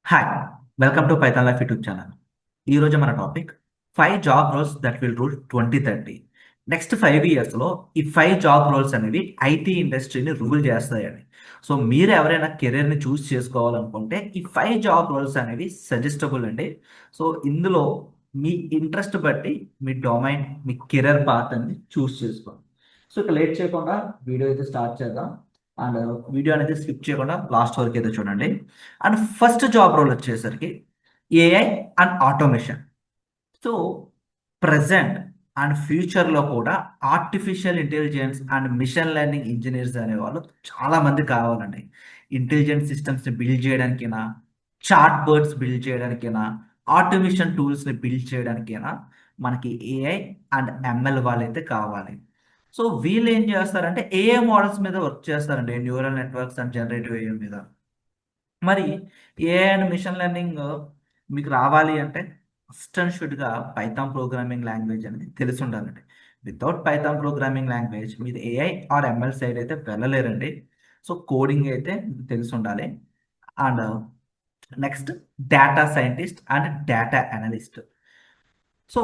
Hi, welcome to Python life YouTube channel. ఈరోజు మన topic 5 job roles that will rule 2030. Next 5 ఇయర్స్లో ఈ 5 job roles అనేవి IT ఇండస్ట్రీని రూల్ చేస్తాయండి. సో మీరు ఎవరైనా కెరీర్ని చూస్ చేసుకోవాలనుకుంటే ఈ 5 జాబ్ రోల్స్ అనేవి సజెస్టబుల్ అండి. సో ఇందులో మీ ఇంట్రెస్ట్ బట్టి మీ డొమైన్, మీ కెరీర్ పాత్ అనేది చూస్ చేసుకోండి. సో ఇక లేట్ చేయకుండా వీడియో అయితే స్టార్ట్ చేద్దాం. అండ్ వీడియో అనేది స్కిప్ చేయకుండా లాస్ట్ వరకు అయితే చూడండి. అండ్ ఫస్ట్ జాబ్ రోల్ వచ్చేసరికి AI and automation. So present and ఫ్యూచర్లో కూడా artificial intelligence and machine learning engineers అనేవాళ్ళు చాలా మంది కావాలండి. ఇంటెలిజెంట్ సిస్టమ్స్ని బిల్డ్ చేయడానికైనా, చాట్ బర్డ్స్ బిల్డ్ చేయడానికైనా, ఆటోమేషన్ టూల్స్ని బిల్డ్ చేయడానికైనా మనకి ఏఐ అండ్ ఎంఎల్ వాళ్ళైతే కావాలి. సో వీళ్ళు ఏం చేస్తారంటే ఏఐ మోడల్స్ మీద వర్క్ చేస్తారండి, neural networks and generative AI మీద. మరి ఏఐ అండ్ మిషన్ లెర్నింగ్ మీకు రావాలి అంటే ఫస్ట్ అండ్ షుడ్గా పైథాన్ ప్రోగ్రామింగ్ లాంగ్వేజ్ అనేది తెలిసి ఉండాలండి. వితౌట్ పైథాన్ ప్రోగ్రామింగ్ లాంగ్వేజ్ మీరు ఏఐ ఆర్ ఎంఎల్ సైడ్ అయితే వెళ్ళలేరండి. సో కోడింగ్ అయితే మీకు తెలిసి ఉండాలి. And next data scientist and data analyst. So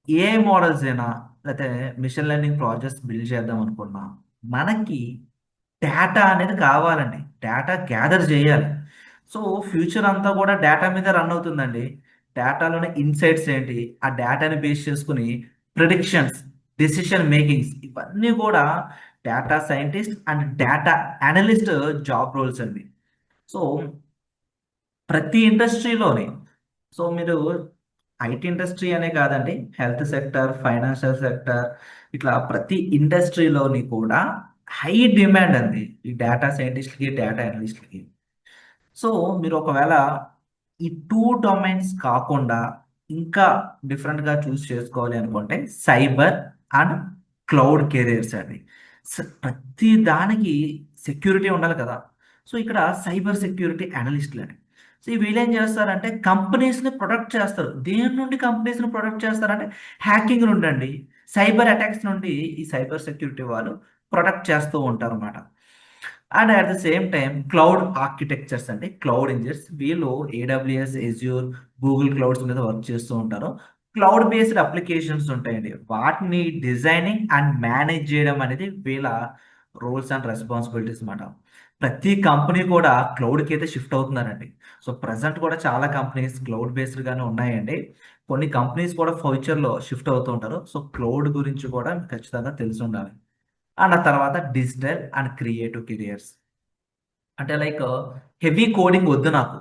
AI models అయినా లేకపోతే మిషన్ లెర్నింగ్ ప్రాజెక్ట్స్ బిల్డ్ చేద్దాం అనుకున్నా మనకి డేటా అనేది కావాలండి. డేటా గ్యాదర్ చేయాలి. సో ఫ్యూచర్ అంతా కూడా డేటా మీద రన్ అవుతుందండి. డేటాలోని ఇన్సైట్స్ ఏంటి, ఆ డేటాని బేస్ చేసుకుని ప్రిడిక్షన్స్, డెసిషన్ మేకింగ్స్ ఇవన్నీ కూడా data scientist and data analyst job roles అండి. సో ప్రతి ఇండస్ట్రీలోని, సో మీరు ఐటీ ఇండస్ట్రీ అనే కాదండి, హెల్త్ సెక్టర్, ఫైనాన్షియల్ సెక్టర్, ఇట్లా ప్రతి ఇండస్ట్రీలోని కూడా హై డిమాండ్ అండి ఈ డేటా సైంటిస్ట్కి, డేటా అనలిస్ట్కి. సో మీరు ఒకవేళ ఈ టూ డొమైన్స్ కాకుండా ఇంకా డిఫరెంట్గా చూస్ చేసుకోవాలి అనుకుంటే సైబర్ అండ్ క్లౌడ్ కెరీర్స్ అండి. ప్రతి దానికి సెక్యూరిటీ ఉండాలి కదా. సో ఇక్కడ సైబర్ సెక్యూరిటీ అనలిస్టులు అండి. సో ఈ వీళ్ళు ఏం చేస్తారంటే కంపెనీస్ని ప్రొటెక్ట్ చేస్తారు. దేని నుండి కంపెనీస్ని ప్రొటెక్ట్ చేస్తారంటే హ్యాకింగ్ నుండి అండి, సైబర్ అటాక్స్ నుండి ఈ సైబర్ సెక్యూరిటీ వాళ్ళు ప్రొటెక్ట్ చేస్తూ ఉంటారు అన్నమాట. And at the same time cloud architectures అంటే క్లౌడ్ ఇంజనీర్స్ వీళ్ళు ఏడబ్ల్యూఎస్, ఎజ్యూర్, గూగుల్ క్లౌడ్స్ మీద వర్క్ చేస్తూ ఉంటారు. క్లౌడ్ బేస్డ్ అప్లికేషన్స్ ఉంటాయండి, వాటిని డిజైనింగ్ అండ్ మేనేజ్ చేయడం అనేది వీళ్ళ రోల్స్ అండ్ రెస్పాన్సిబిలిటీస్ అన్నమాట. ప్రతి కంపెనీ కూడా క్లౌడ్కి అయితే షిఫ్ట్ అవుతున్నారండి. సో ప్రజెంట్ కూడా చాలా కంపెనీస్ క్లౌడ్ బేస్డ్గానే ఉన్నాయండి. కొన్ని కంపెనీస్ కూడా ఫ్యూచర్లో షిఫ్ట్ అవుతూ ఉంటారు. సో క్లౌడ్ గురించి కూడా మీకు ఖచ్చితంగా తెలిసి ఉండాలి. అండ్ ఆ తర్వాత డిజిటల్ అండ్ క్రియేటివ్ కెరియర్స్. అంటే లైక్ హెవీ కోడింగ్ వద్దు నాకు.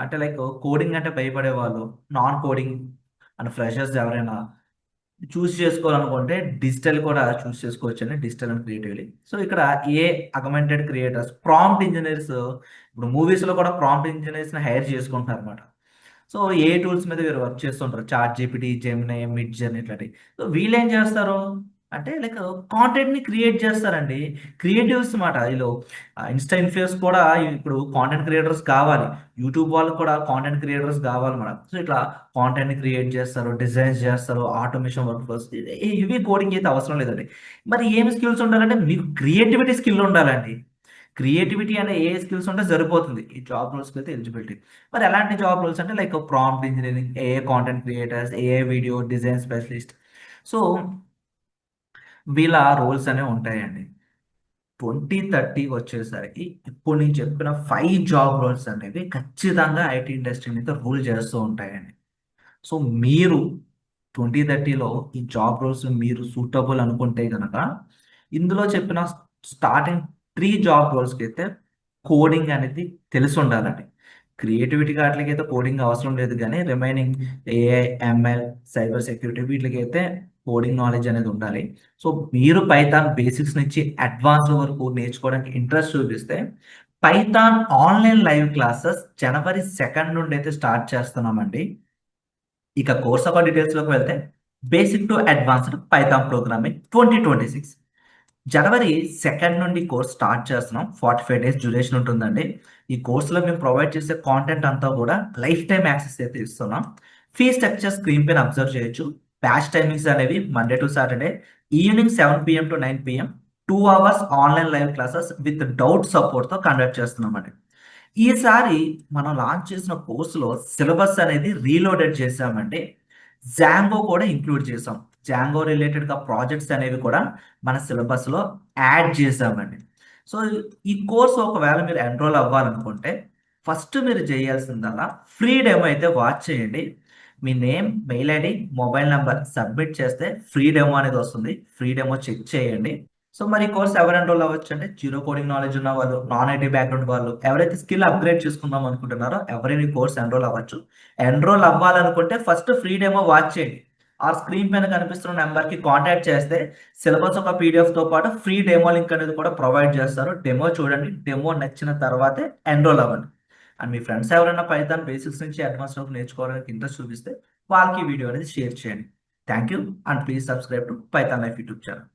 అంటే లైక్ కోడింగ్ అంటే భయపడేవాళ్ళు, నాన్ కోడింగ్ అండ్ ఫ్రెషర్స్ ఎవరైనా చూస్ చేసుకోవాలనుకుంటే డిజిటల్ కూడా చూస్ చేసుకోవచ్చు అండి, డిజిటల్ అండ్ క్రియేటివ్లీ. సో ఇక్కడ ఏ అగ్మెంటెడ్ క్రియేటర్స్, ప్రాంప్ట్ ఇంజనీర్స్, ఇప్పుడు మూవీస్లో కూడా ప్రాంప్ట్ ఇంజనీర్స్ని హైర్ చేసుకుంటున్నారు అనమాట. సో ఏ టూల్స్ మీద వీరు వర్క్ చేస్తుంటారు, ChatGPT, Gemini, Midjourney ఇట్లాంటివి. సో వీళ్ళు ఏం చేస్తారు అంటే లైక్ కాంటెంట్ని క్రియేట్ చేస్తారండి. క్రియేటివ్స్ మాట వీళ్ళు. ఇన్స్టా ఇన్ఫ్లుయర్స్ కూడా ఇప్పుడు కాంటెంట్ క్రియేటర్స్ కావాలి, యూట్యూబ్ వాళ్ళకి కూడా కాంటెంట్ క్రియేటర్స్ కావాలి మేడం. సో ఇట్లా కాంటెంట్ని క్రియేట్ చేస్తారు, డిజైన్స్ చేస్తారు, ఆటోమేషన్ వర్క్ ఫ్లోస్. ఇవి కోడింగ్ అయితే అవసరం లేదండి. మరి ఏమి స్కిల్స్ ఉండాలంటే మీకు క్రియేటివిటీ స్కిల్ ఉండాలండి. క్రియేటివిటీ అనే ఏ స్కిల్స్ ఉంటే సరిపోతుంది ఈ జాబ్ రోల్స్కి అయితే ఎలిజిబిలిటీ. మరి ఎలాంటి జాబ్ రోల్స్ అంటే లైక్ ప్రాంప్ట్ ఇంజనీరింగ్, ఏఏ కాంటెంట్ క్రియేటర్స్, ఏఏ వీడియో డిజైన్ స్పెషలిస్ట్. సో వీళ్ళ రోల్స్ అనేవి ఉంటాయండి. 2030 వచ్చేసరికి ఇప్పుడు నేను చెప్పిన 5 జాబ్ రోల్స్ అనేవి ఖచ్చితంగా ఐటీ ఇండస్ట్రీని అయితే రూల్ చేస్తూ ఉంటాయండి. సో మీరు 2030లో ఈ జాబ్ రోల్స్ మీరు సూటబుల్ అనుకుంటే కనుక ఇందులో చెప్పిన స్టార్టింగ్ 3 జాబ్ రోల్స్కి అయితే కోడింగ్ అనేది తెలిసి ఉండాలండి. క్రియేటివిటీ వాటికి అయితే కోడింగ్ అవసరం లేదు, కానీ remaining AI, ML, cyber security వీటికి అయితే కోడింగ్ నాలెడ్జ్ అనేది ఉండాలి. సో మీరు పైథాన్ బేసిక్స్ నుంచి అడ్వాన్స్ వరకు నేర్చుకోవడానికి ఇంట్రెస్ట్ చూపిస్తే పైథాన్ ఆన్లైన్ లైవ్ క్లాసెస్ జనవరి 2 నుండి అయితే స్టార్ట్ చేస్తున్నామండి. ఇక కోర్స్ యొక్క డీటెయిల్స్లోకి వెళ్తే basic to advanced Python programming 2026 జనవరి 2 నుండి కోర్స్ స్టార్ట్ చేస్తున్నాం. 45 days డ్యూరేషన్ ఉంటుందండి. ఈ కోర్సులో మేము ప్రొవైడ్ చేసే కాంటెంట్ అంతా కూడా లైఫ్ టైం యాక్సెస్ అయితే ఇస్తున్నాం. ఫీ స్ట్రక్చర్ స్క్రీన్ పైన అబ్జర్వ్ చేయొచ్చు. బ్యాచ్ టైమింగ్స్ అనేవి Monday to Saturday evening 7 PM to 9 PM 2 hours online live classes with doubt సపోర్ట్తో కండక్ట్ చేస్తున్నామండి. ఈసారి మనం లాంచ్ చేసిన కోర్సులో సిలబస్ అనేది రీలోడెడ్ చేసామంటే జాంగో కూడా ఇంక్లూడ్ చేసాం. జాంగో రిలేటెడ్గా ప్రాజెక్ట్స్ అనేవి కూడా మన సిలబస్లో యాడ్ చేసామండి. సో ఈ కోర్స్ ఒకవేళ మీరు ఎన్రోల్ అవ్వాలనుకుంటే ఫస్ట్ మీరు చేయాల్సిందల్లా ఫ్రీ డెమో అయితే వాచ్ చేయండి. మీ name, mail ID, mobile number submit చేస్తే ఫ్రీ డెమో అనేది వస్తుంది. ఫ్రీ డెమో చెక్ చేయండి. సో మరి ఈ కోర్స్ ఎవరు ఎన్రోల్ అవ్వచ్చు అంటే జీరో కోడింగ్ నాలెడ్జ్ ఉన్న వాళ్ళు, నాన్ ఐటీ బ్యాక్గ్రౌండ్ వాళ్ళు, ఎవరైతే స్కిల్ అప్గ్రేడ్ చేసుకుందాం అనుకుంటున్నారో ఎవరైనా ఈ కోర్స్ ఎన్రోల్ అవ్వచ్చు. ఎన్రోల్ అవ్వాలనుకుంటే ఫస్ట్ ఫ్రీ డెమో వాచ్ చేయండి. ఆ స్క్రీన్ పైన కనిపిస్తున్న నెంబర్కి కాంటాక్ట్ చేస్తే సిలబస్ ఒక పీడిఎఫ్తో పాటు ఫ్రీ డెమో లింక్ అనేది కూడా ప్రొవైడ్ చేస్తారు. డెమో చూడండి, డెమో నచ్చిన తర్వాతే ఎన్రోల్ అవ్వండి. అండ్ మీ ఫ్రెండ్స్ ఎవరైనా పైథాన్ బేసిక్స్ నుంచి అడ్వాన్స్ వరకు నేర్చుకోవడానికి ఇంట్రెస్ట్ చూపిస్తే వాళ్ళకి ఈ వీడియో అనేది షేర్ చేయండి. Thank you and please subscribe to Python life YouTube channel.